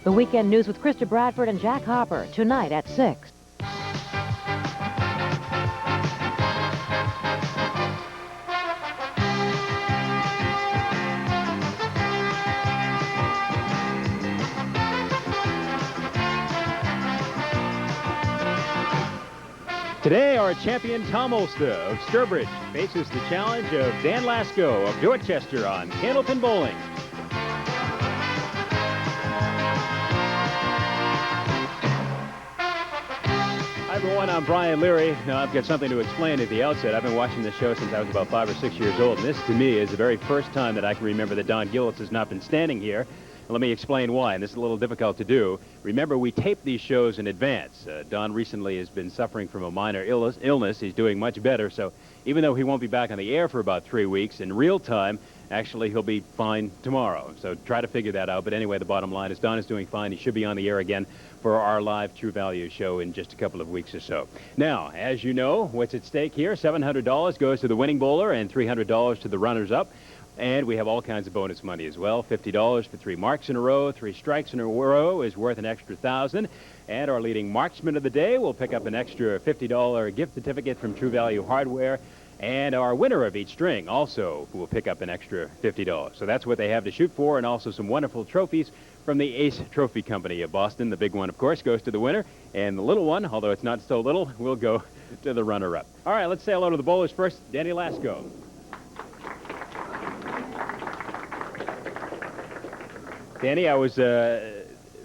The Weekend News with Krista Bradford and Jack Hopper, tonight at 6. Today, our champion Tom Olszta of Sturbridge faces the challenge of Dan Lasko of Dorchester on Candlepin Bowling. Hi everyone, I'm Brian Leary. Now I've got something to explain at the outset. I've been watching this show since I was about 5 or 6 years old, and this to me is the very first time that I can remember that Don Gillis has not been standing here. Let me explain why, and this is a little difficult to do. Remember, we tape these shows in advance. Don recently has been suffering from a minor illness. He's doing much better, so even though he won't be back on the air for about 3 weeks, in real time, actually, he'll be fine tomorrow. So try to figure that out. But anyway, the bottom line is Don is doing fine. He should be on the air again for our live True Value show in just a couple of weeks or so. Now, as you know, what's at stake here? $700 goes to the winning bowler and $300 to the runners-up. And we have all kinds of bonus money as well. $50 for 3 marks in a row. 3 strikes in a row is worth an extra $1,000. And our leading marksman of the day will pick up an extra $50 gift certificate from True Value Hardware. And our winner of each string also will pick up an extra $50. So that's what they have to shoot for, and also some wonderful trophies from the Ace Trophy Company of Boston. The big one, of course, goes to the winner. And the little one, although it's not so little, will go to the runner-up. All right, let's say hello to the bowlers first. Danny Lasko. Danny, I was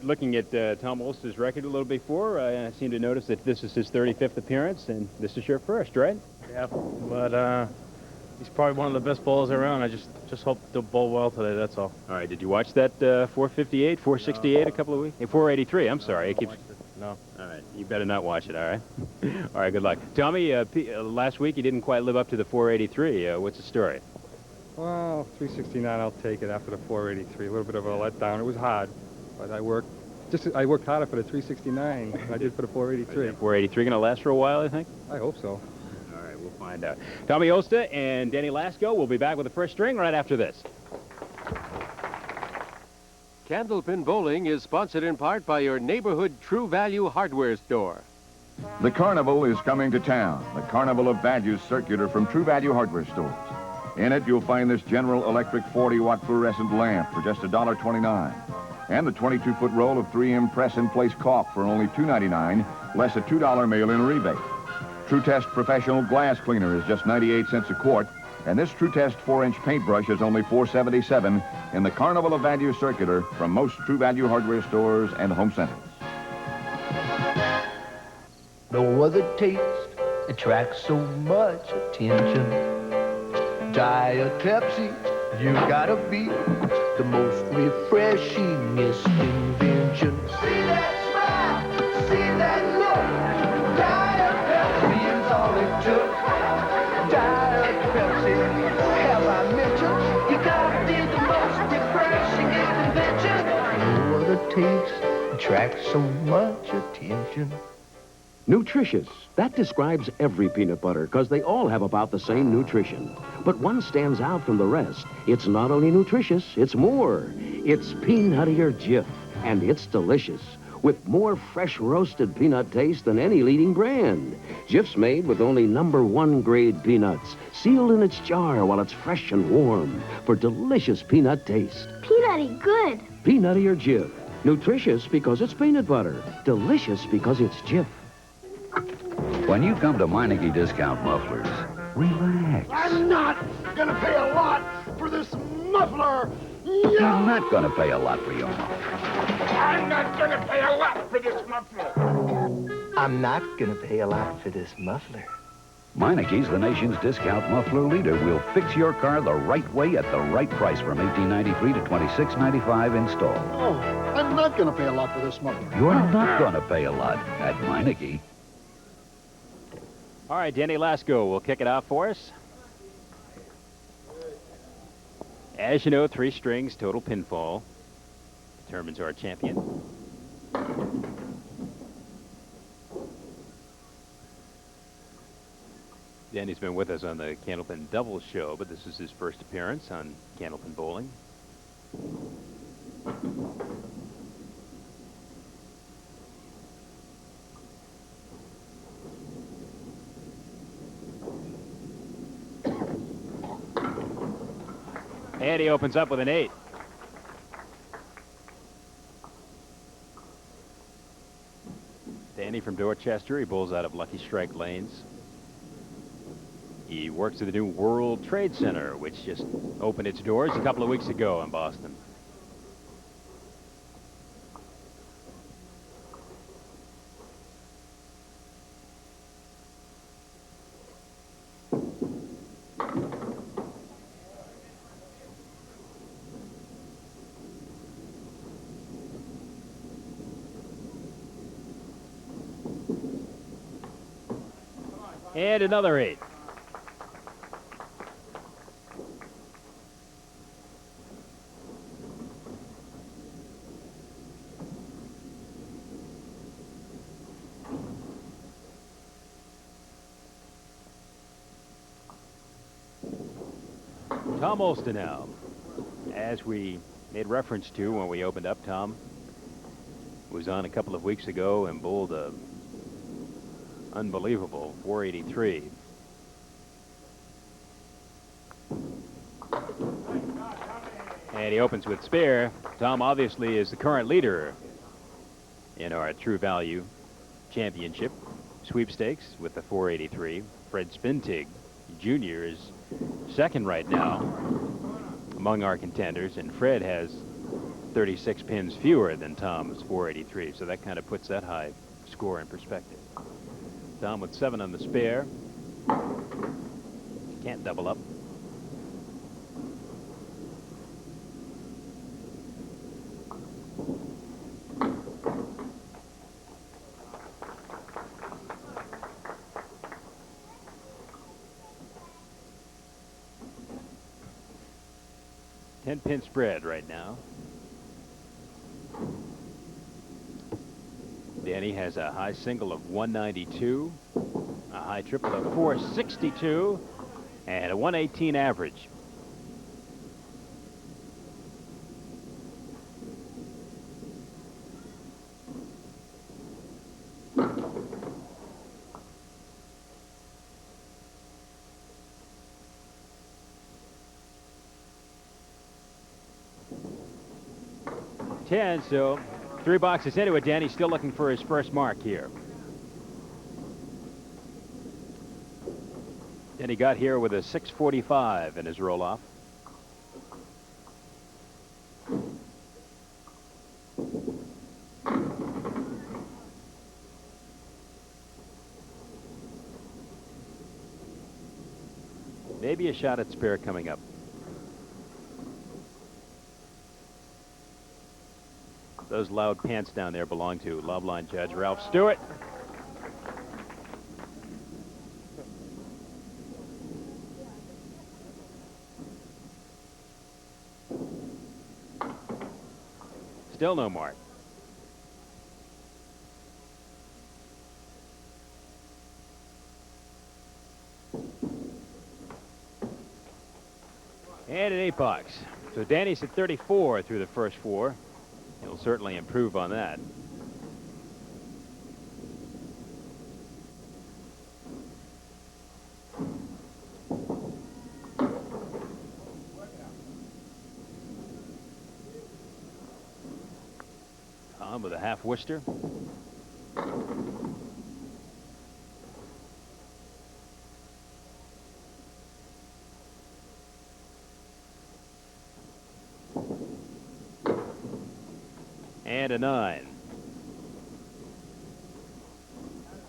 looking at Tom Olszta's record a little before. I seem to notice that this is his 35th appearance, and this is your first, right? Yeah, but he's probably one of the best bowlers around. I just hope to bowl well today, that's all. All right, did you watch that 458, 468 a couple of weeks? 483, I'm sorry. No. All right, you better not watch it, all right? All right, good luck. Tommy, last week you didn't quite live up to the 483. What's the story? Well, 369, I'll take it after the 483. A little bit of a letdown. It was hard, but I worked harder for the 369 than I did for the 483. 483 going to last for a while, I think? I hope so. All right, we'll find out. Tommy Olszta and Danny Lasko will be back with the first string right after this. Candlepin Bowling is sponsored in part by your neighborhood True Value hardware store. The carnival is coming to town. The Carnival of Values circular from True Value hardware stores. In it, you'll find this General Electric 40-watt fluorescent lamp for just $1.29. And the 22-foot roll of 3M press-in-place caulk for only $2.99, less a $2 mail-in rebate. True Test Professional Glass Cleaner is just 98 cents a quart, and this True Test 4-inch paintbrush is only $4.77 in the Carnival of Value circular from most True Value hardware stores and home centers. No other taste attracts so much attention. Diet Pepsi, you gotta be the most refreshingest invention. See that smile, see that look. Diet Pepsi is all it took. Diet Pepsi, have I mentioned? You gotta be the most refreshingest invention. No other taste attracts so much attention. Nutritious. That describes every peanut butter because they all have about the same nutrition. But one stands out from the rest. It's not only nutritious, it's more. It's Peanuttier Jif, and it's delicious, with more fresh roasted peanut taste than any leading brand. Jif's made with only #1 grade peanuts, sealed in its jar while it's fresh and warm for delicious peanut taste. Peanutty good. Peanuttier Jif. Nutritious because it's peanut butter. Delicious because it's Jif. When you come to Meineke Discount Mufflers, relax. I'm not gonna pay a lot for this muffler. You're not gonna pay a lot for your muffler. I'm not gonna pay a lot for this muffler. I'm not gonna pay a lot for this muffler. Meineke's the nation's discount muffler leader. We'll fix your car the right way at the right price from $18.93 to $26.95 installed. Oh, I'm not gonna pay a lot for this muffler. You're not gonna pay a lot at Meineke. All right, Danny Lasko will kick it off for us. As you know, 3 strings, total pinfall, determines our champion. Danny's been with us on the Candlepin Doubles show, but this is his first appearance on Candlepin Bowling. And he opens up with an 8. Danny from Dorchester. He bowls out of Lucky Strike Lanes. He works at the new World Trade Center, which just opened its doors a couple of weeks ago in Boston. And another 8. Tom Olszta now. As we made reference to when we opened up, Tom was on a couple of weeks ago and bowled a unbelievable 483. And he opens with spare. Tom obviously is the current leader in our True Value Championship sweepstakes with the 483. Fred Spintig Jr. is second right now among our contenders, and Fred has 36 pins fewer than Tom's 483, so that kind of puts that high score in perspective. Tom with 7 on the spare. Can't double up. Ten-pin spread right now. Danny has a high single of 192, a high triple of 462, and a 118 average. So 3 boxes into it. Danny's still looking for his first mark here. Danny got here with a 645 in his roll-off. Maybe a shot at spare coming up. Those loud pants down there belong to Love Line judge Ralph Stewart. Still no mark. And an 8 box. So Danny's at 34 through the first 4. He'll certainly improve on that. Tom with a half Worcester. And a 9.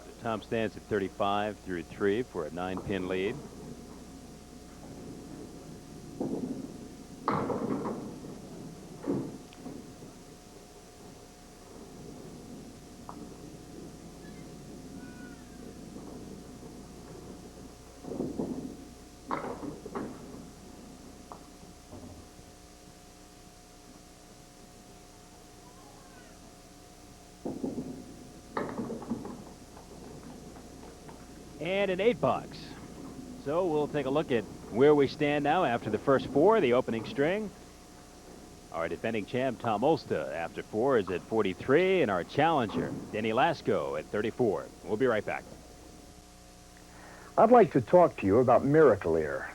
So Tom stands at 35 through 3 for a 9-pin lead. And an 8 box. So we'll take a look at where we stand now after the first 4, the opening string. Our defending champ, Tom Olszta, after 4 is at 43, and our challenger, Denny Lasko, at 34. We'll be right back. I'd like to talk to you about Miracle-Ear.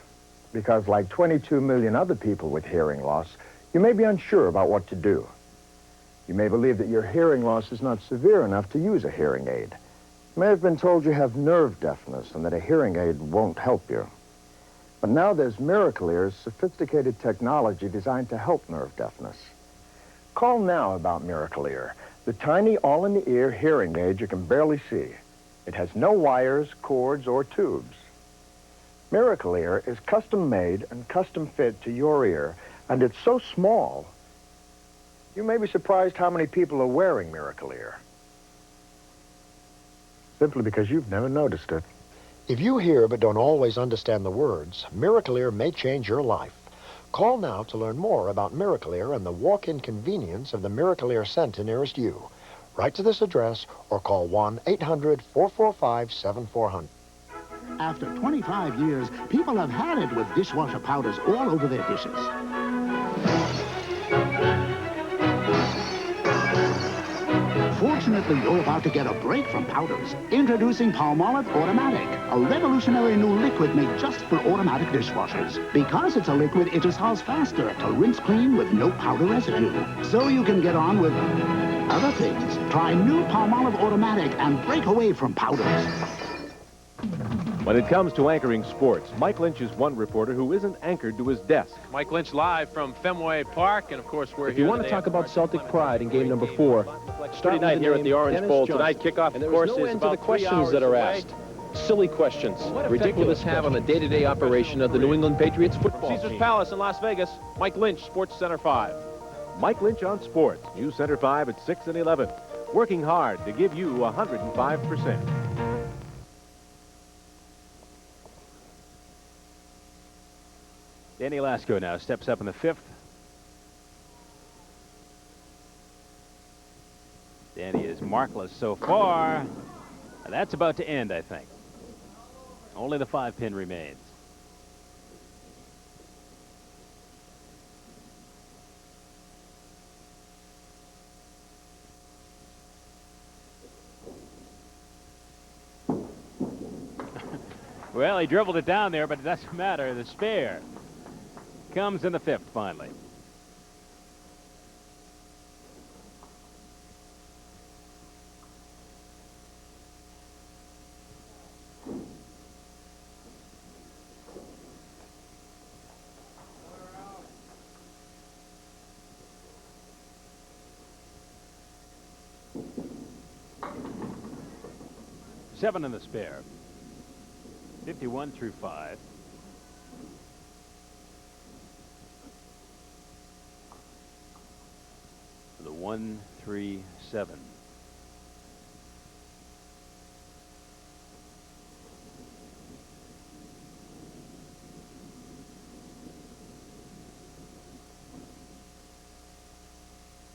because like 22 million other people with hearing loss, you may be unsure about what to do. You may believe that your hearing loss is not severe enough to use a hearing aid. You may have been told you have nerve deafness and that a hearing aid won't help you. But now there's Miracle Ear's sophisticated technology designed to help nerve deafness. Call now about Miracle Ear, the tiny all-in-the-ear hearing aid you can barely see. It has no wires, cords, or tubes. Miracle Ear is custom-made and custom-fit to your ear, and it's so small, you may be surprised how many people are wearing Miracle Ear. Simply because you've never noticed it. If you hear but don't always understand the words, Miracle Ear may change your life. Call now to learn more about Miracle Ear and the walk-in convenience of the Miracle Ear Center nearest you. Write to this address or call 1-800-445-7400. After 25 years, people have had it with dishwasher powders all over their dishes. Fortunately, you're about to get a break from powders. Introducing Palmolive Automatic, a revolutionary new liquid made just for automatic dishwashers. Because it's a liquid, it dissolves faster to rinse clean with no powder residue. So you can get on with other things. Try new Palmolive Automatic and break away from powders. When it comes to anchoring sports, Mike Lynch is one reporter who isn't anchored to his desk. Mike Lynch live from Fenway Park, and of course we're If here. you want to talk about Celtic pride in game number 4, Pretty night here at the Orange Bowl tonight. Kickoff, of course, is about the questions that are asked. Silly questions. Ridiculous have on the day-to-day operation of the New England Patriots football Caesars team. Palace in Las Vegas. Mike Lynch, Sports Center 5. Mike Lynch on Sports, News Center 5 at 6 and 11. Working hard to give you 105%. Danny Lasko now steps up in the 5th. Danny is markless so far. And that's about to end, I think. Only the 5-pin remains. Well, he dribbled it down there, but it doesn't matter. The spare comes in the 5th finally. Seven in the spare. 51 through 5. The 1-3-7.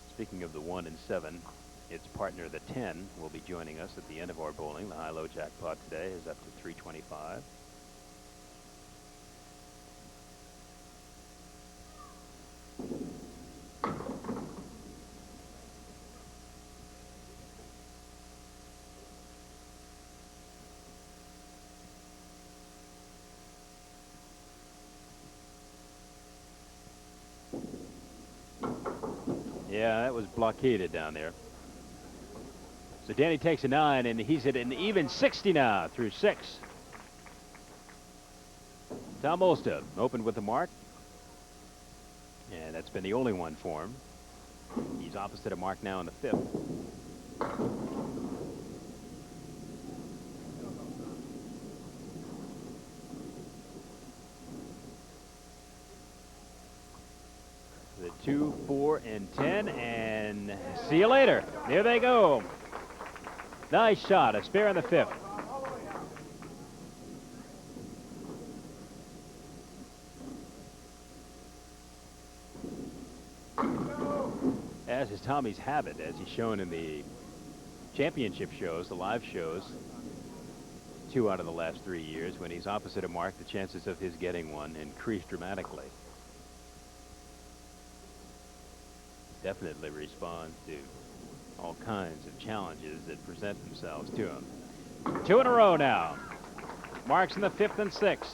Speaking of the 1 and 7, its partner, the 10, will be joining us at the end of our bowling. The high-low jackpot today is up to 325. Yeah, that was blockaded down there. So Danny takes a 9, and he's at an even 60 now through 6. Tom Olszta opened with the mark. And that's been the only one for him. He's opposite of mark now in the 5th. The 2, 4, and 10, and see you later. There they go. Nice shot, a spare in the 5th. As is Tommy's habit, as he's shown in the championship shows, the live shows, 2 out of the last 3 years, when he's opposite of mark, the chances of his getting one increase dramatically. Definitely responds to all kinds of challenges that present themselves to him. 2 in a row now. Marks in the 5th and 6th.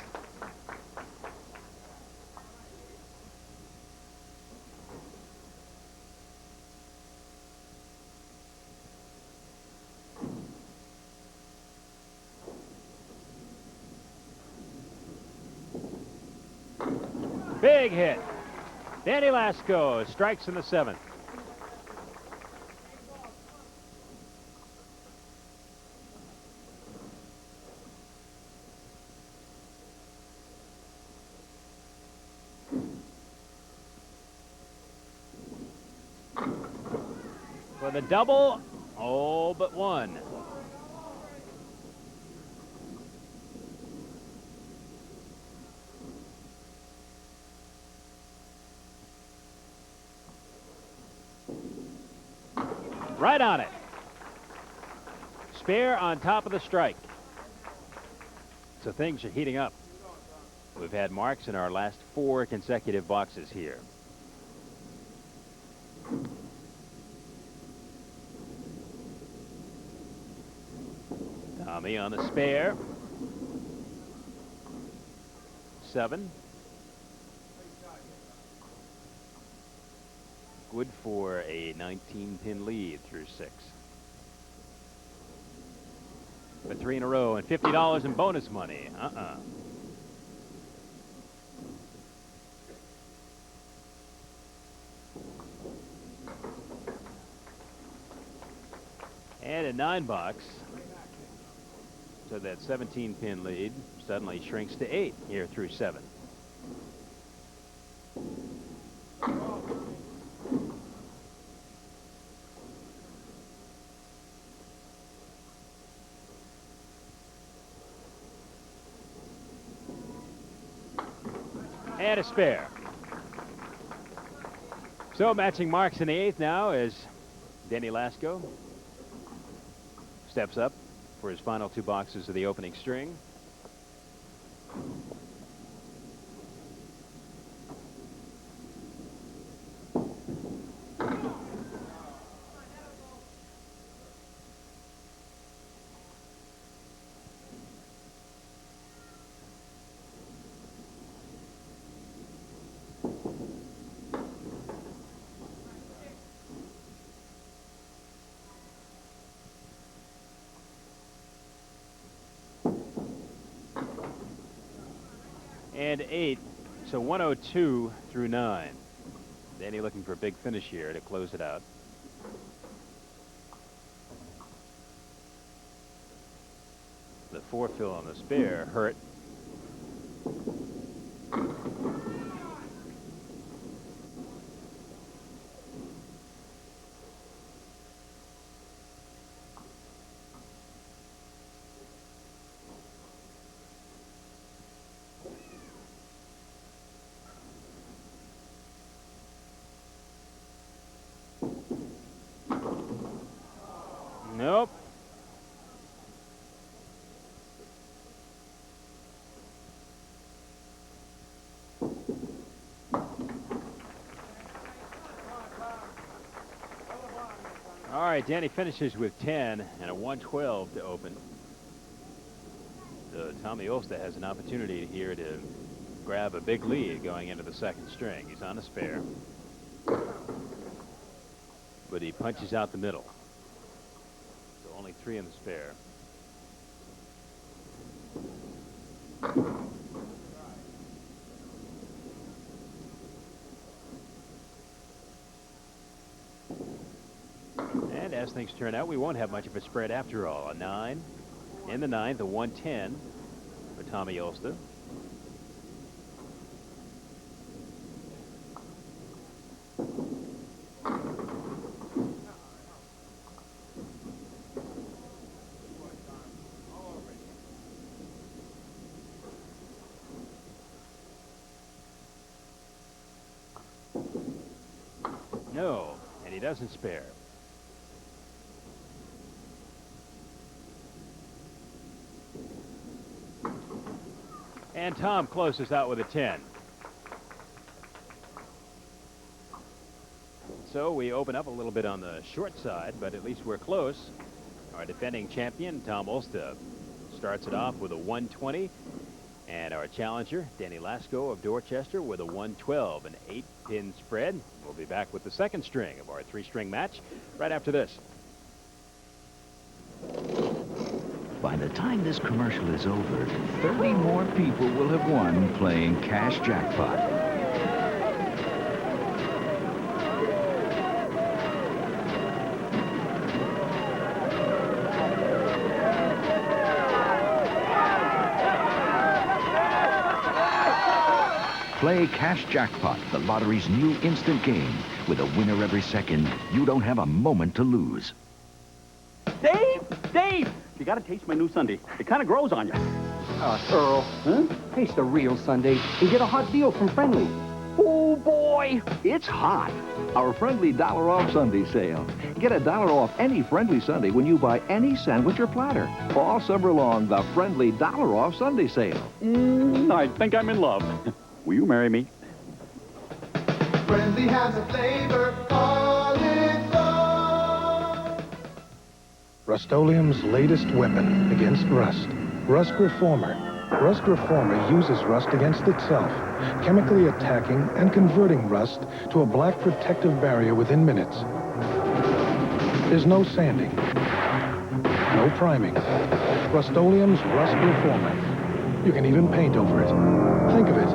Big hit. Danny Lasko strikes in the 7th. For the double, all but one. Right on it. Spare on top of the strike. So things are heating up. We've had marks in our last 4 consecutive boxes here. Tommy on the spare. 7. Good for a 19-pin lead through 6. For 3 in a row and $50 in bonus money. And a 9 box. So that 17-pin lead suddenly shrinks to 8 here through 7. And a spare. So matching marks in the 8th now as Danny Lasko steps up for his final 2 boxes of the opening string. And 8, so 102 through 9. Danny looking for a big finish here to close it out. The 4 fill on the spare hurt. Nope. All right, Danny finishes with 10 and a 112 to open. So Tommy Olszta has an opportunity here to grab a big lead going into the 2nd string. He's on a spare, but he punches out the middle. So only 3 in the spare. And as things turn out, we won't have much of a spread after all. A 9 in the 9th, a 110 for Tommy Olszta. No, and he doesn't spare. And Tom closes out with a 10. So we open up a little bit on the short side, but at least we're close. Our defending champion, Tom Olszta, starts it off with a 120. And our challenger, Danny Lasko of Dorchester, with a 112, an 8-pin spread. We'll be back with the 2nd string of our 3-string match right after this. By the time this commercial is over, 30 more people will have won playing Cash Jackpot. Play Cash Jackpot, the lottery's new instant game. With a winner every second, you don't have a moment to lose. Dave! You gotta taste my new sundae. It kind of grows on you. Earl, taste the real sundae and get a hot deal from Friendly. Oh, boy! It's hot. Our Friendly $1 off Sunday sale. Get $1 off any Friendly Sunday when you buy any sandwich or platter. All summer long, the Friendly $1 off Sunday sale. I think I'm in love. Will you marry me? Friendly has a flavor all its own. Rust-Oleum's latest weapon against rust. Rust Reformer. Rust Reformer uses rust against itself, chemically attacking and converting rust to a black protective barrier within minutes. There's no sanding, no priming. Rust-Oleum's Rust Reformer. You can even paint over it. Think of it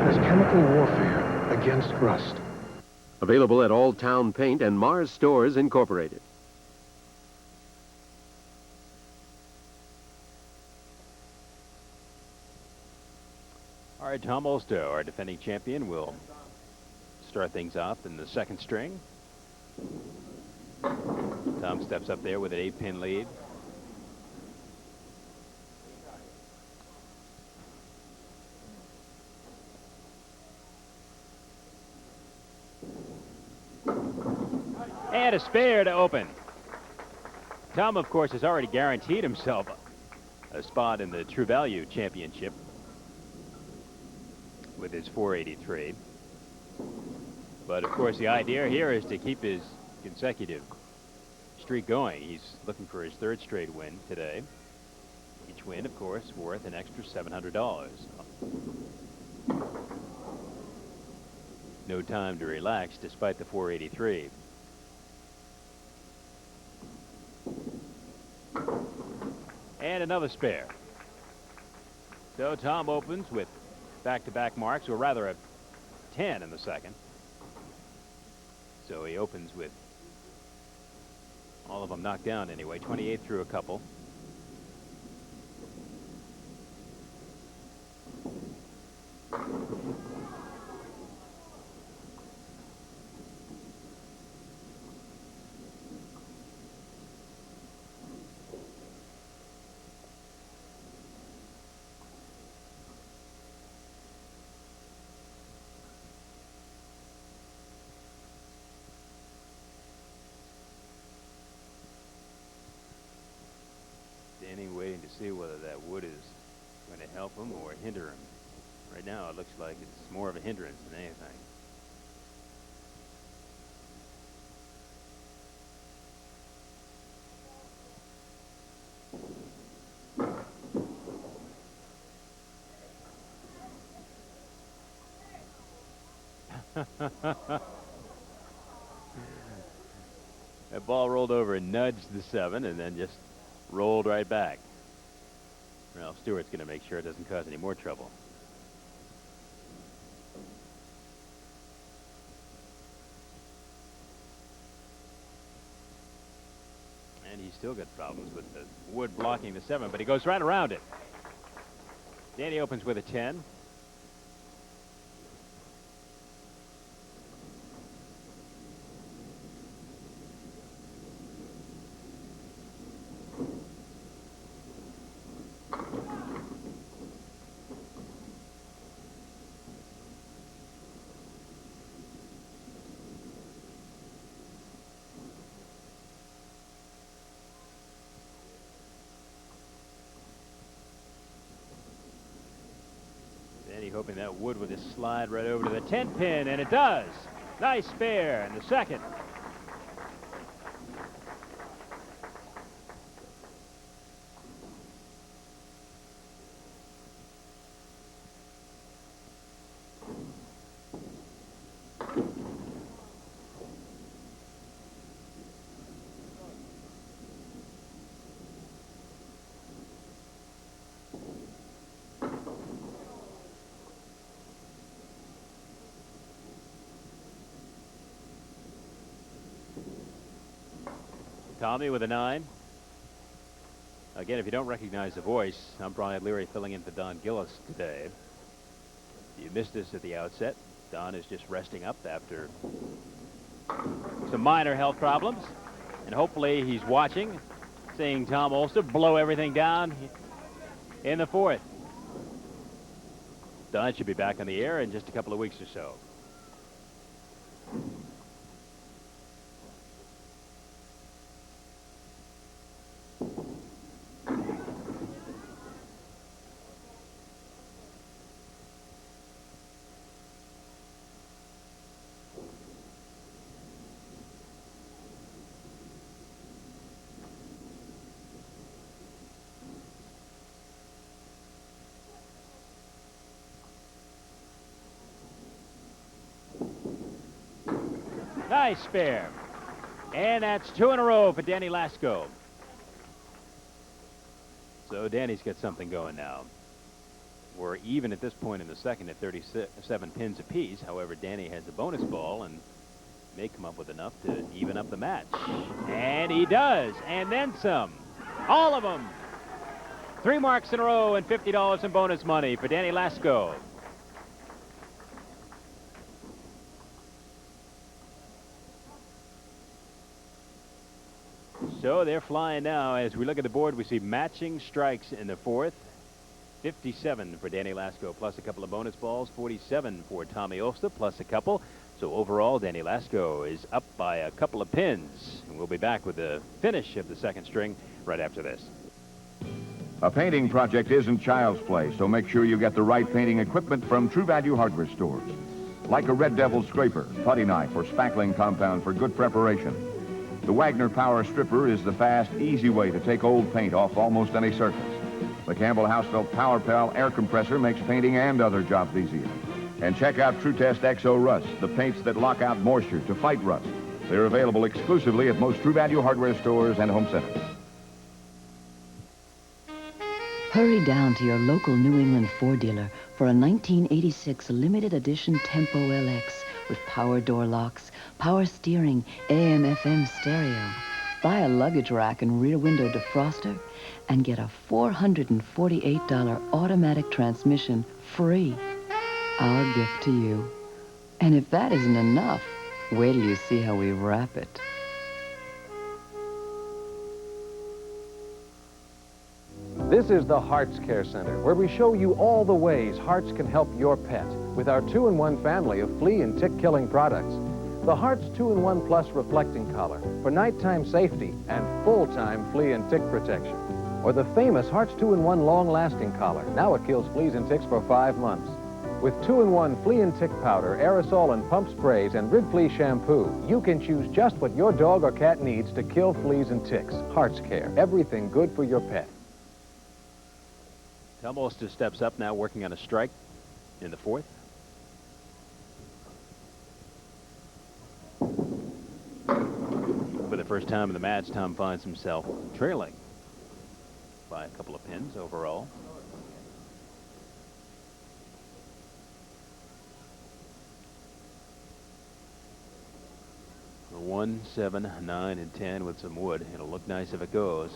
as chemical warfare against rust. Available at all Town Paint and Mars Stores Incorporated. All right, Tom Olszta, our defending champion, will start things off in the second string. Tom steps up there with an 8-pin lead. And a spare to open. Tom, of course, has already guaranteed himself a spot in the True Value Championship with his 483. But, of course, the idea here is to keep his consecutive streak going. He's looking for his third straight win today. Each win, of course, worth an extra $700. No time to relax despite the 483. And another spare. So Tom opens with back-to-back marks, or rather a 10 in the second. So he opens with all of them knocked down anyway. 28 through a couple. Standing, waiting to see whether that wood is going to help him or hinder him. Right now, it looks like it's more of a hindrance than anything. That ball rolled over and nudged the 7 and then just rolled right back. Ralph Stewart's going to make sure it doesn't cause any more trouble. And he's still got problems with the wood blocking the 7, but he goes right around it. Danny opens with a 10. Hoping that wood would just slide right over to the 10-pin, and it does. Nice spare in the second. Tommy with a 9. Again, if you don't recognize the voice, I'm Brian Leary filling in for Don Gillis today. You missed this at the outset. Don is just resting up after some minor health problems. And hopefully he's watching, seeing Tom Olszta blow everything down in the fourth. Don should be back on the air in just a couple of weeks or so. Nice spare. And that's 2 in a row for Danny Lasko. So Danny's got something going now. We're even at this point in the second at 37 pins apiece. However, Danny has a bonus ball and may come up with enough to even up the match. And he does. And then some. All of them. 3 marks in a row and $50 in bonus money for Danny Lasko. So they're flying now. As we look at the board, we see matching strikes in the fourth. 57 for Danny Lasko, plus a couple of bonus balls. 47 for Tommy Olszta, plus a couple. So overall, Danny Lasko is up by a couple of pins. And we'll be back with the finish of the second string right after this. A painting project isn't child's play, so make sure you get the right painting equipment from True Value hardware stores. Like a Red Devil scraper, putty knife, or spackling compound for good preparation. The Wagner Power Stripper is the fast, easy way to take old paint off almost any surface. The Campbell Hausfeld Power Pal air compressor makes painting and other jobs easier. And check out True Test XO Rust, the paints that lock out moisture to fight rust. They're available exclusively at most True Value hardware stores and home centers. Hurry down to your local New England Ford dealer for a 1986 limited edition Tempo LX with power door locks, power steering, AM/FM stereo. Buy a luggage rack and rear window defroster and get a $448 automatic transmission free. Our gift to you. And if that isn't enough, wait till you see how we wrap it. This is the Hearts Care Center, where we show you all the ways Hearts can help your pet with our 2-in-1 family of flea and tick-killing products. The Hearts 2-in-1 Plus Reflecting Collar for nighttime safety and full-time flea and tick protection. Or the famous Hearts 2-in-1 Long-Lasting Collar. Now it kills fleas and ticks for 5 months. With 2-in-1 flea and tick powder, aerosol and pump sprays, and Rid Flea shampoo, you can choose just what your dog or cat needs to kill fleas and ticks. Hearts Care, everything good for your pet. Tom Olszta steps up now, working on a strike in the fourth. For the first time in the match, Tom finds himself trailing by a couple of pins overall. The 1, 7, 9, and 10 with some wood. It'll look nice if it goes.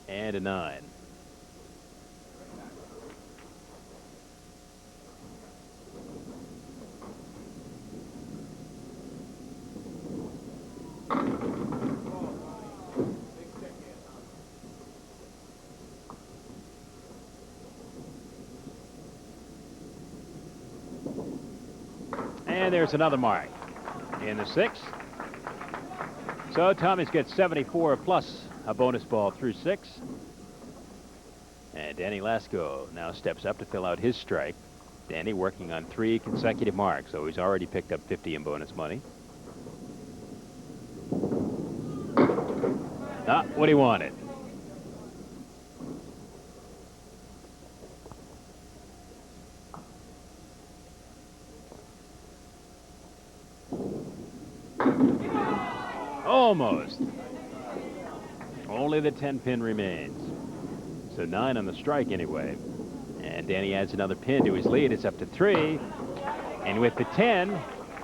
And a 9. And there's another mark in the 6. So Tommy's got 74 plus a bonus ball through 6. And Danny Lasko now steps up to fill out his strike. Danny working on 3 consecutive marks, so he's already picked up 50 in bonus money. What he wanted. Almost. Only the 10 pin remains. So 9 on the strike anyway. And Danny adds another pin to his lead. It's up to 3. And with the 10,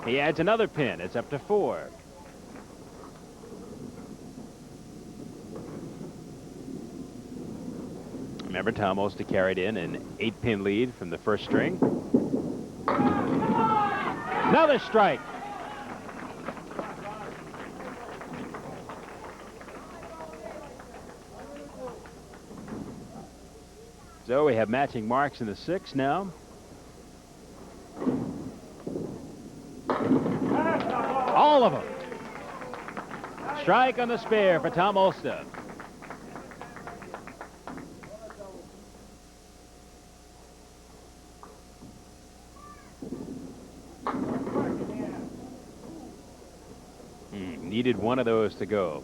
He adds another pin. It's up to 4. Remember, Tom Olszta carried in an 8-pin lead from the first string. Another strike. So we have matching marks in the 6 now. All of them. Strike on the spare for Tom Olszta. Needed one of those to go.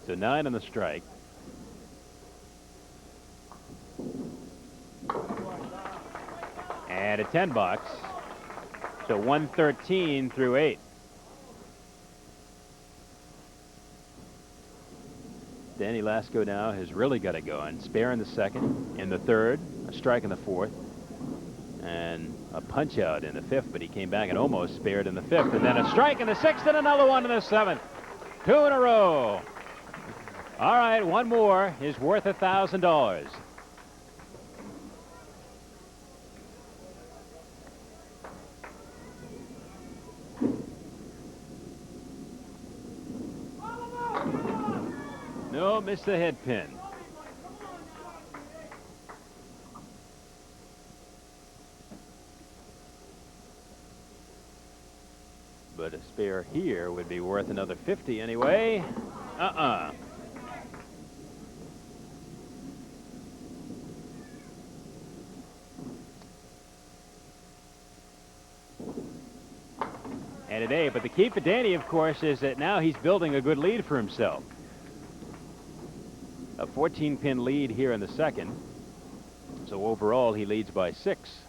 So 9 on the strike. And a 10 box. So 113 through 8. Danny Lasko now has really got it going. Spare in the 2nd, in the 3rd, a strike in the 4th, and a punch out in the 5th, but he came back and almost spared in the 5th, and then a strike in the 6th and another one in the 7th. 2 in a row. All right, one more is worth $1,000. No, missed the head pin. But a spare here would be worth another 50 anyway. And today, but the key for Danny, of course, is that now he's building a good lead for himself. A 14-pin lead here in the 2nd. So overall, he leads by 6.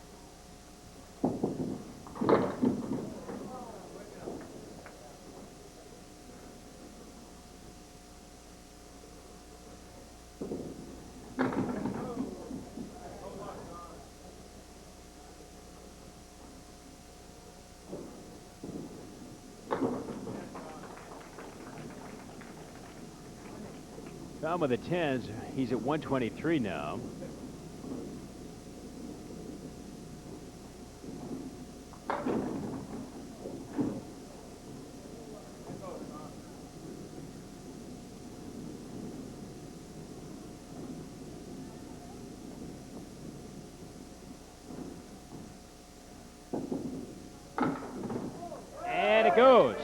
Tom with the 10s, he's at 123 now. And it goes.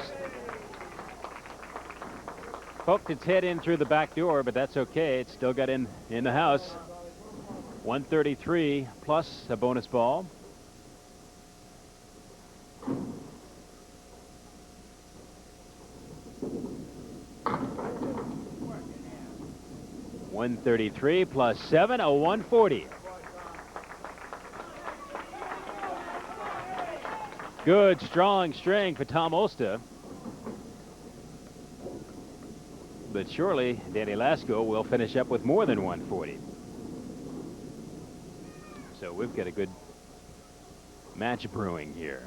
Poked its head in through the back door, but that's okay. It still got in the house. 133 plus a bonus ball. $133 plus 7, a 140. Good, strong string for Tom Olszta. But surely Danny Lasko will finish up with more than 140. So we've got a good match brewing here.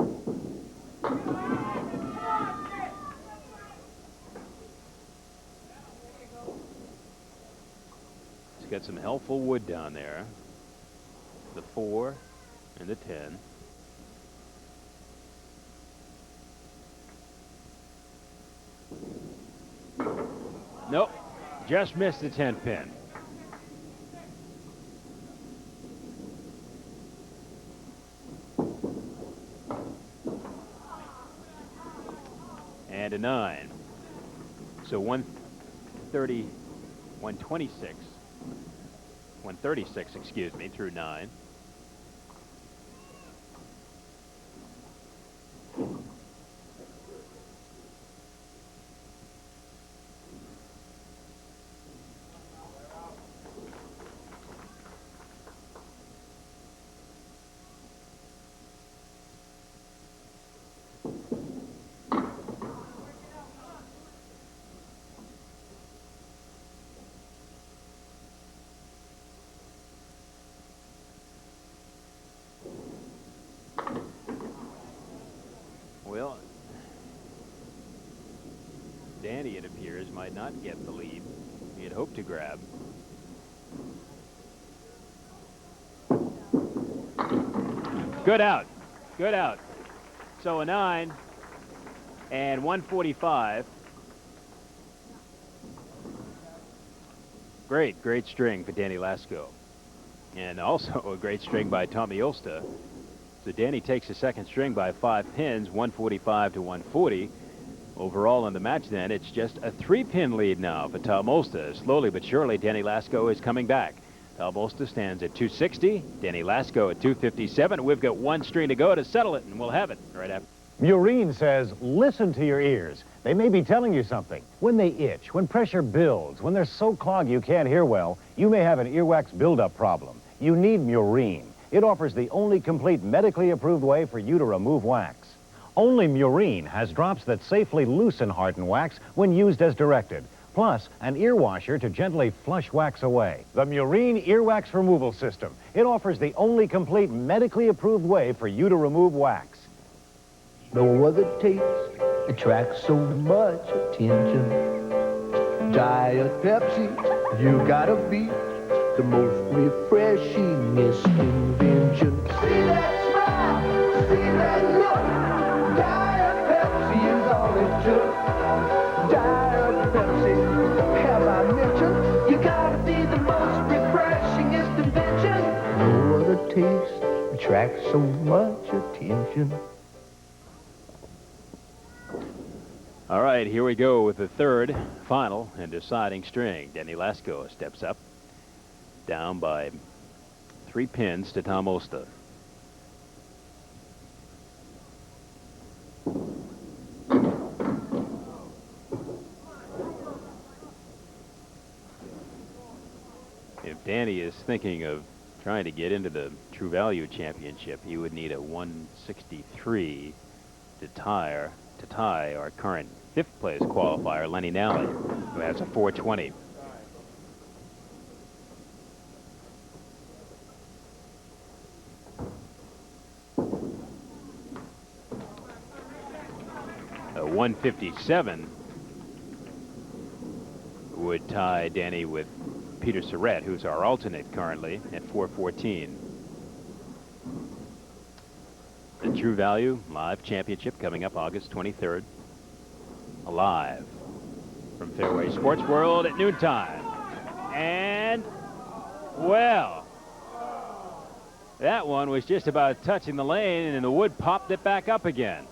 It's got some helpful wood down there. The 4 and the 10. Nope, just missed the 10 pin. And a 9. So 130, 126, 136, excuse me, through 9. Danny, it appears, might not get the lead he had hoped to grab. Good out. Good out. So a 9 and 145. Great string for Danny Lasko. And also a great string by Tommy Olszta. So Danny takes the second string by 5 pins, 145 to 140. Overall in the match then, it's just a 3-pin lead now for Tom Olszta. Slowly but surely, Danny Lasko is coming back. Tom Olszta stands at 260, Danny Lasko at 257. We've got one string to go to settle it, and we'll have it right after. Murine says, listen to your ears. They may be telling you something. When they itch, when pressure builds, when they're so clogged you can't hear well, you may have an earwax buildup problem. You need Murine. It offers the only complete medically approved way for you to remove wax. Only Murine has drops that safely loosen hardened wax when used as directed, plus an ear washer to gently flush wax away. The Murine Earwax Removal System. It offers the only complete medically approved way for you to remove wax. No other taste attracts so much attention. Diet Pepsi, you gotta be the most refreshingest invention. See that smile, see that look. Diet Pepsi is all it took. Diet Pepsi, have I mentioned? You gotta be the most refreshingest invention. No other taste attracts so much attention. All right, here we go with the third, final, and deciding string. Danny Lasko steps up, down by 3 pins to Tom Olszta. If Danny is thinking of trying to get into the True Value Championship, he would need a 163 to tie our current 5th place qualifier, Lenny Nally, who has a 420. A 157 would tie Danny with Peter Surratt, who's our alternate currently at 414. The True Value Live Championship coming up August 23rd. Live from Fairway Sports World at noontime. And, well, that one was just about touching the lane, and the wood popped it back up again.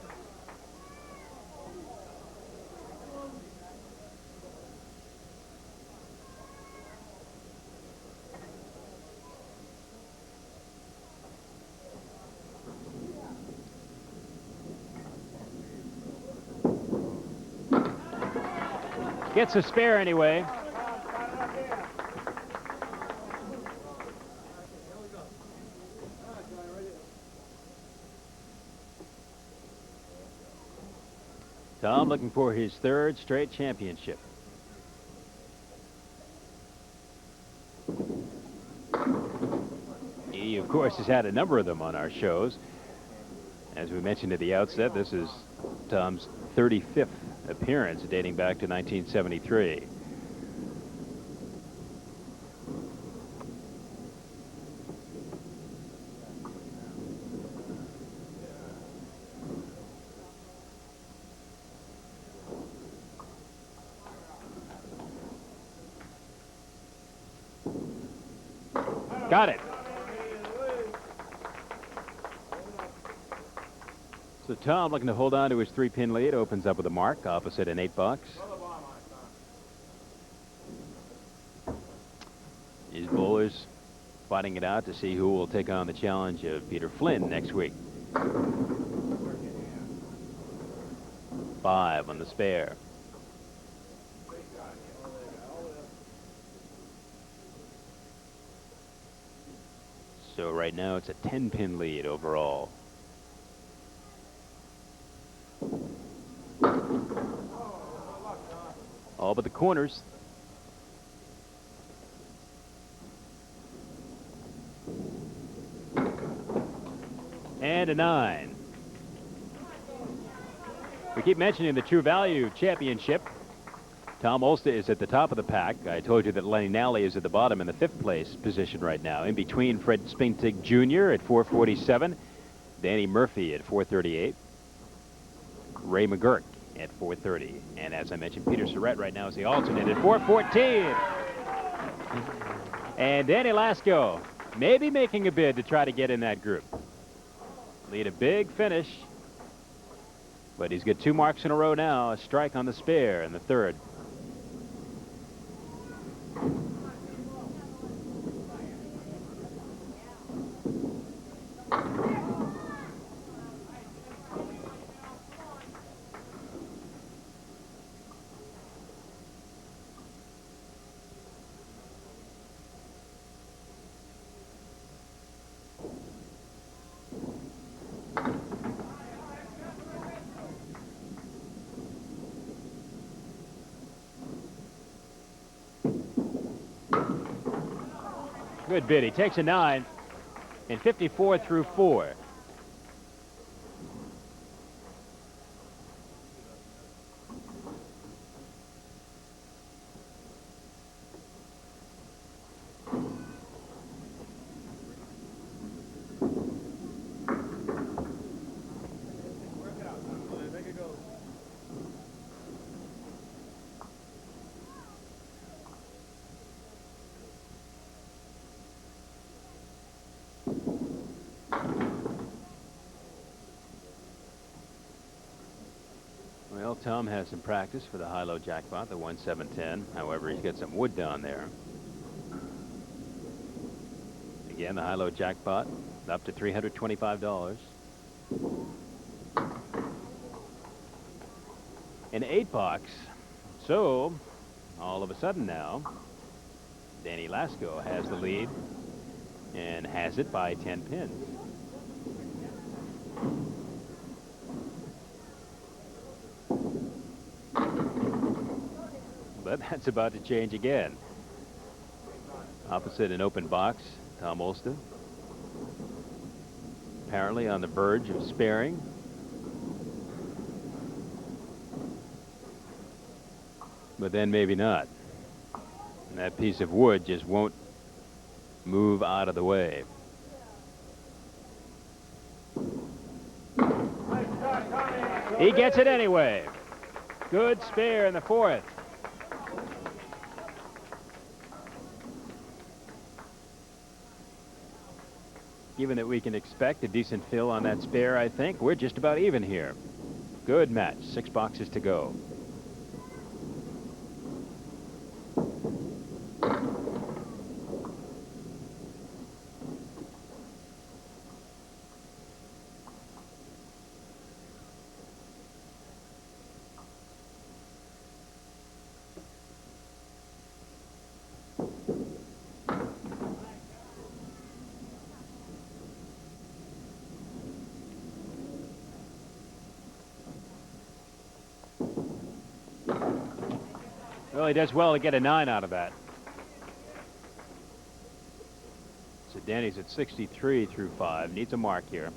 Gets a spare anyway. Tom looking for his 3rd straight championship. He, of course, has had a number of them on our shows. As we mentioned at the outset, this is Tom's 35th appearance dating back to 1973. Got it. So Tom looking to hold on to his 3-pin lead, opens up with a mark opposite an 8-box. His bowlers fighting it out to see who will take on the challenge of Peter Flynn next week. 5 on the spare. So right now it's a 10-pin lead overall. All but the corners. And a 9. We keep mentioning the True Value Championship. Tom Olszta is at the top of the pack. I told you that Lenny Nally is at the bottom in the 5th place position right now. In between, Fred Spintig Jr. at 447, Danny Murphy at 438, Ray McGurk at 430. And as I mentioned, Peter Surratt right now is the alternate at 414. And Danny Lasko maybe making a bid to try to get in that group. Lead a big finish. But he's got 2 marks in a row now, a strike on the spare in the 3rd. Good bid. He takes a 9 in 54 through 4. Well, Tom has some practice for the high-low jackpot, the 1-7-10. However, he's got some wood down there. Again, the high-low jackpot up to $325. An 8-box. So, all of a sudden now, Danny Lasko has the lead and has it by 10 pins. But that's about to change again. Opposite an open box, Tom Olszta. Apparently on the verge of sparing. But then maybe not. And that piece of wood just won't move out of the way. He gets it anyway. Good spare in the 4th. Given that we can expect a decent fill on that spare, I think we're just about even here. Good match. 6 boxes to go. Well, he does well to get a 9 out of that. So Danny's at 63 through 5. Needs a mark here.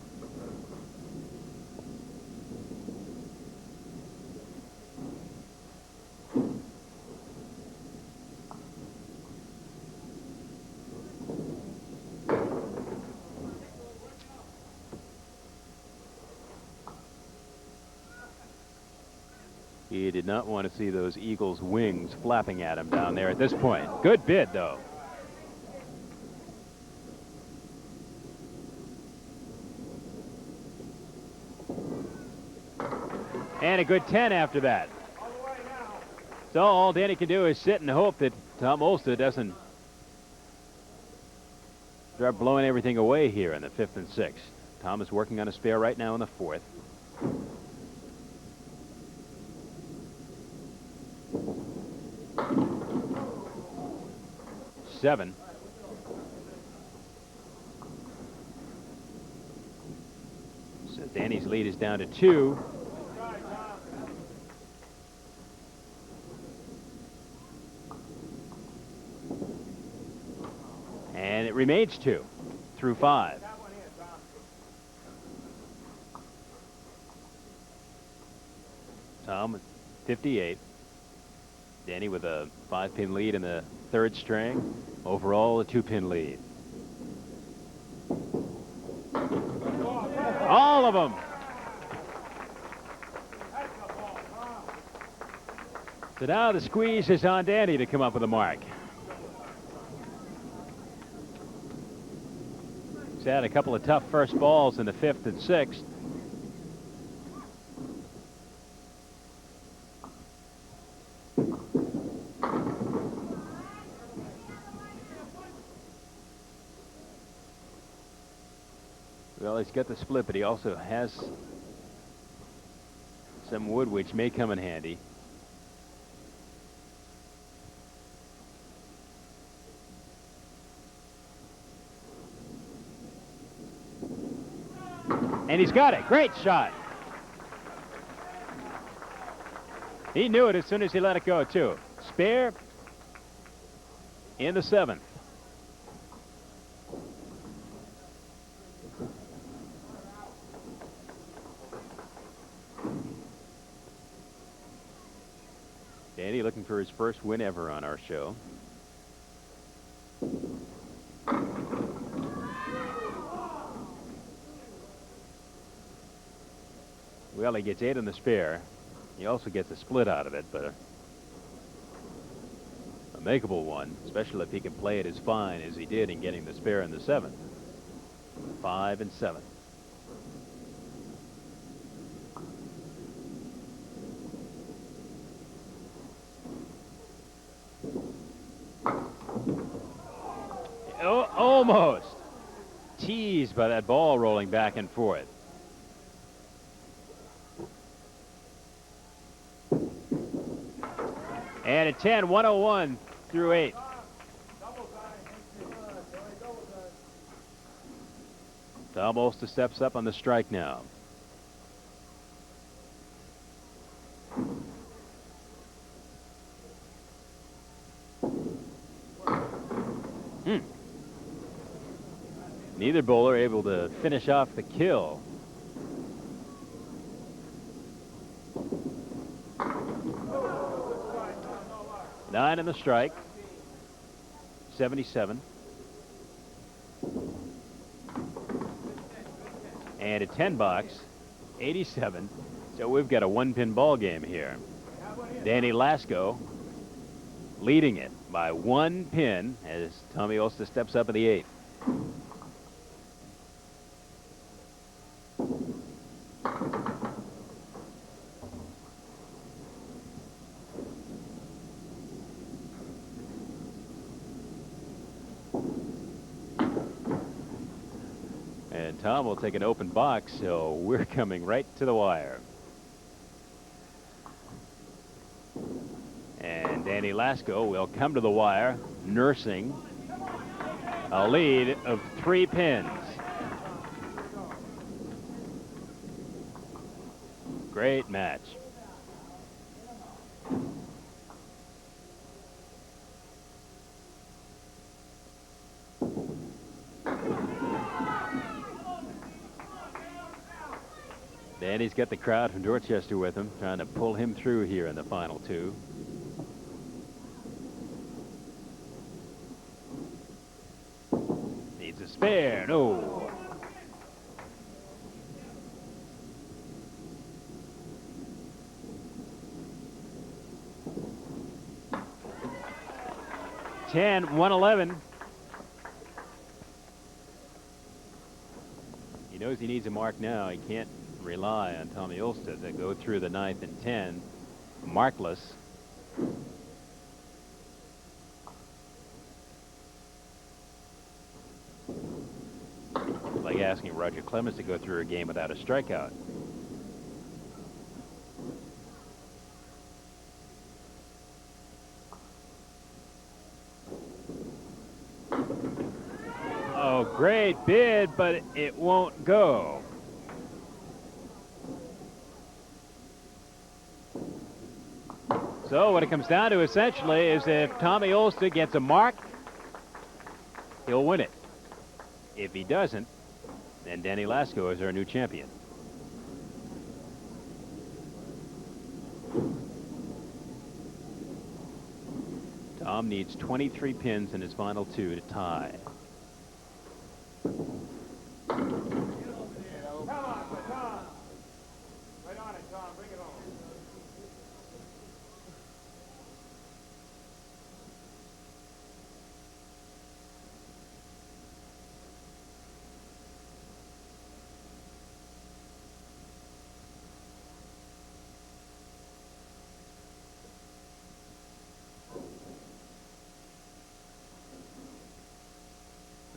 He did not want to see those Eagles' wings flapping at him down there at this point. Good bid, though. And a good 10 after that. So all Danny can do is sit and hope that Tom Olszta doesn't start blowing everything away here in the 5th and 6th. Tom is working on a spare right now in the 4th. Seven. So Danny's lead is down to 2. And it remains 2 through 5. Tom at 58. Danny with a 5-pin lead in the 3rd string. Overall, a 2-pin lead. All of them. So now the squeeze is on Danny to come up with a mark. He's had a couple of tough first balls in the 5th and 6th. Well, he's got the split, but he also has some wood which may come in handy. And he's got it. Great shot. He knew it as soon as he let it go, too. Spare in the 7th. Danny looking for his first win ever on our show. Well, he gets 8 on the spare. He also gets a split out of it, but a makeable one, especially if he can play it as fine as he did in getting the spare in the 7th. 5 and 7. Oh, almost teased by that ball rolling back and forth. And at 10, 101 through 8. Tom Olszta steps up on the strike now. Neither bowler able to finish off the kill. Nine in the strike. 77. And a 10 box. 87. So we've got a 1-pin ball game here. Danny Lasko leading it by 1 pin as Tommy Olszta steps up in the 8th. And Tom will take an open box, so we're coming right to the wire. And Danny Lasko will come to the wire, nursing a lead of 3 pins. Great match. Danny's got the crowd from Dorchester with him, trying to pull him through here in the final 2. Needs a spare. No. $10, 111. He knows he needs a mark now. He can't rely on Tommy Olszta to go through the 9th and 10 markless. Like asking Roger Clemens to go through a game without a strikeout. Oh, great bid, but it won't go. So what it comes down to essentially is if Tommy Olszta gets a mark, he'll win it. If he doesn't, then Danny Lasko is our new champion. Tom needs 23 pins in his final 2 to tie.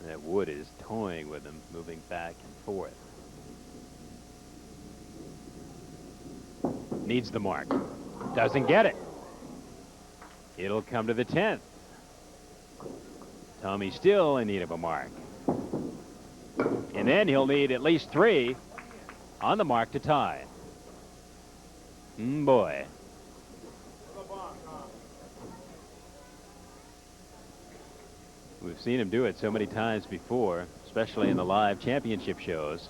That wood is toying with him, moving back and forth. Needs the mark. Doesn't get it. It'll come to the 10th. Tommy's still in need of a mark. And then he'll need at least 3 on the mark to tie. Boy. We've seen him do it so many times before, especially in the live championship shows.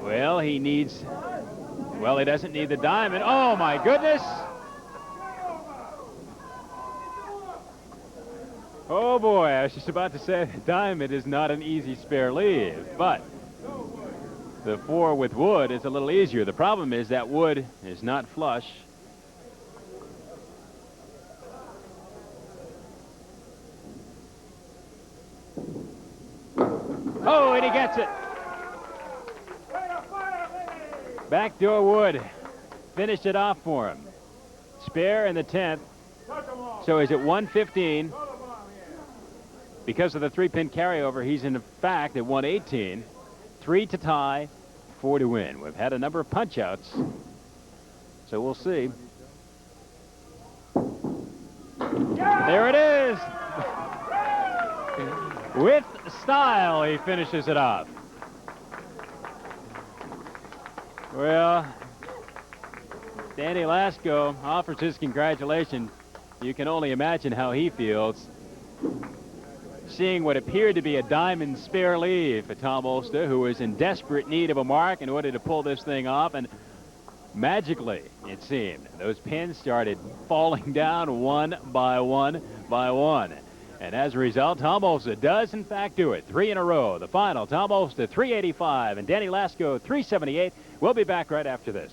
Well, he doesn't need the diamond. Oh, my goodness. Oh, boy, I was just about to say the diamond is not an easy spare leave, but the 4 with wood is a little easier. The problem is that wood is not flush. Oh, and he gets it. Backdoor wood. Finished it off for him. Spare in the 10th. So he's at 115. Because of the 3-pin carryover, he's in fact at 118. 3 to tie, 4 to win. We've had a number of punch-outs, so we'll see. There it is. With style, he finishes it off. Well, Danny Lasko offers his congratulations. You can only imagine how he feels seeing what appeared to be a diamond spare leave for Tom Olszta, who was in desperate need of a mark in order to pull this thing off. And magically, it seemed, those pins started falling down one by one by one. And as a result, Tom Olszta does, in fact, do it. 3 in a row. The final, Tom Olszta, 385, and Danny Lasko, 378. We'll be back right after this.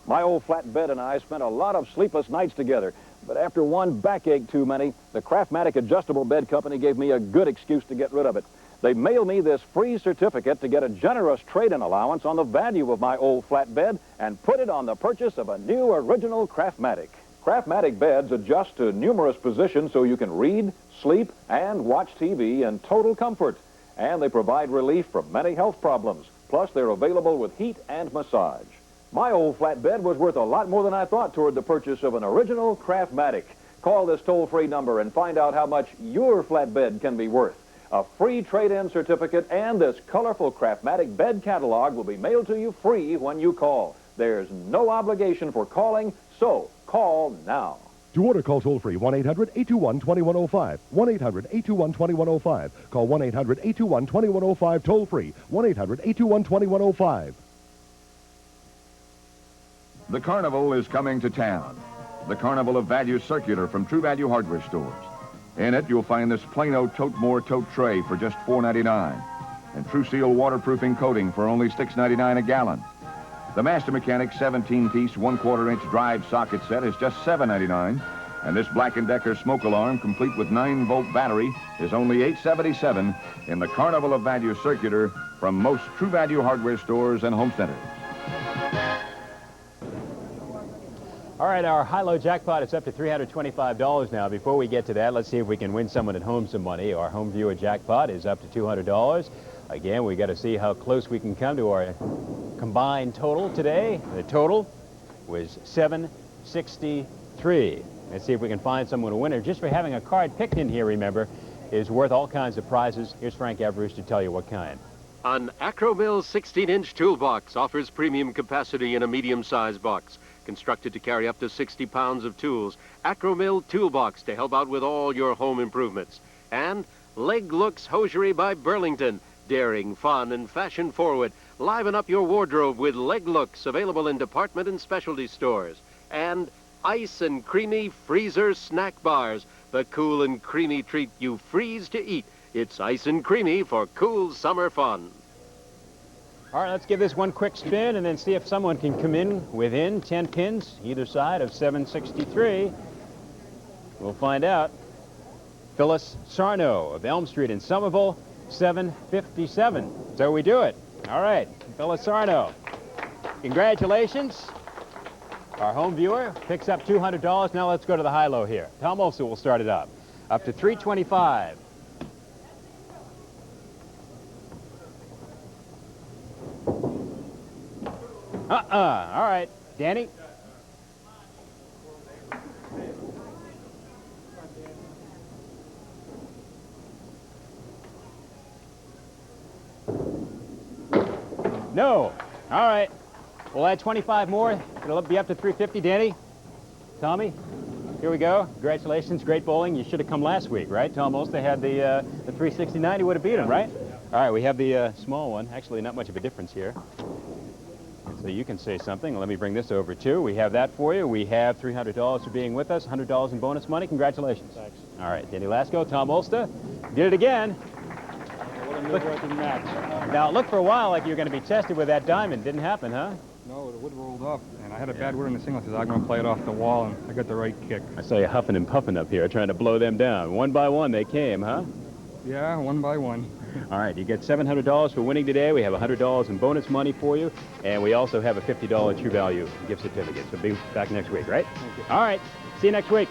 My old flatbed and I spent a lot of sleepless nights together, but after one backache too many, the Craftmatic Adjustable Bed Company gave me a good excuse to get rid of it. They mailed me this free certificate to get a generous trade-in allowance on the value of my old flatbed and put it on the purchase of a new original Craftmatic. Craftmatic beds adjust to numerous positions so you can read, sleep, and watch TV in total comfort. And they provide relief from many health problems. Plus, they're available with heat and massage. My old flatbed was worth a lot more than I thought toward the purchase of an original Craftmatic. Call this toll-free number and find out how much your flatbed can be worth. A free trade-in certificate and this colorful Craftmatic bed catalog will be mailed to you free when you call. There's no obligation for calling, so call now. To order, call toll-free 1-800-821-2105. 1-800-821-2105. Call 1-800-821-2105 toll-free. 1-800-821-2105. The Carnival is coming to town. The Carnival of Value circular from True Value hardware stores. In it, you'll find this Plano Tote More tote tray for just $4.99 and True Seal waterproofing coating for only $6.99 a gallon. The Master Mechanic 17-piece 1/4-inch drive socket set is just $7.99, and this Black & Decker smoke alarm, complete with 9-volt battery, is only $8.77 in the Carnival of Value circular from most True Value hardware stores and home centers. All right, our high-low jackpot is up to $325 now. Before we get to that, let's see if we can win someone at home some money. Our home viewer jackpot is up to $200. Again, we got to see how close we can come to our combined total today. The total was $763. Let's see if we can find someone a winner. Just for having a card picked in here, remember, is worth all kinds of prizes. Here's Frank Evers to tell you what kind. An Acromill's 16-inch toolbox offers premium capacity in a medium-sized box. Constructed to carry up to 60 pounds of tools. Acromill Toolbox to help out with all your home improvements. And Leg Looks Hosiery by Burlington. Daring, fun, and fashion-forward. Liven up your wardrobe with leg looks available in department and specialty stores. And ice and creamy freezer snack bars, the cool and creamy treat you freeze to eat. It's ice and creamy for cool summer fun. All right, let's give this one quick spin and then see if someone can come in within 10 pins either side of 763. We'll find out. Phyllis Sarno of Elm Street in Somerville, 757. So we do it. All right, Phyllis Sarno, congratulations. Our home viewer picks up $200. Now let's go to the high-low here. Tom Olszta will start it up to 325. All right, Danny. No. All right. We'll add 25 more. It'll be up to 350. Danny? Tommy? Here we go. Congratulations. Great bowling. You should have come last week, right? Tom Olszta had the 369. He would have beat him, right? All right. We have the small one. Actually, not much of a difference here. So you can say something. Let me bring this over, too. We have that for you. We have $300 for being with us. $100 in bonus money. Congratulations. Thanks. All right. Danny Lasko, Tom Olszta. Did it again. Now, it looked for a while like you were going to be tested with that diamond. Didn't happen, huh? No, the wood rolled up, and I had a bad wood in the single. I said, I'm going to play it off the wall, and I got the right kick. I saw you huffing and puffing up here, trying to blow them down. One by one, they came, huh? Yeah, one by one. All right, you get $700 for winning today. We have $100 in bonus money for you, and we also have a $50 True Value gift certificate. So be back next week, right? Thank you. All right, see you next week.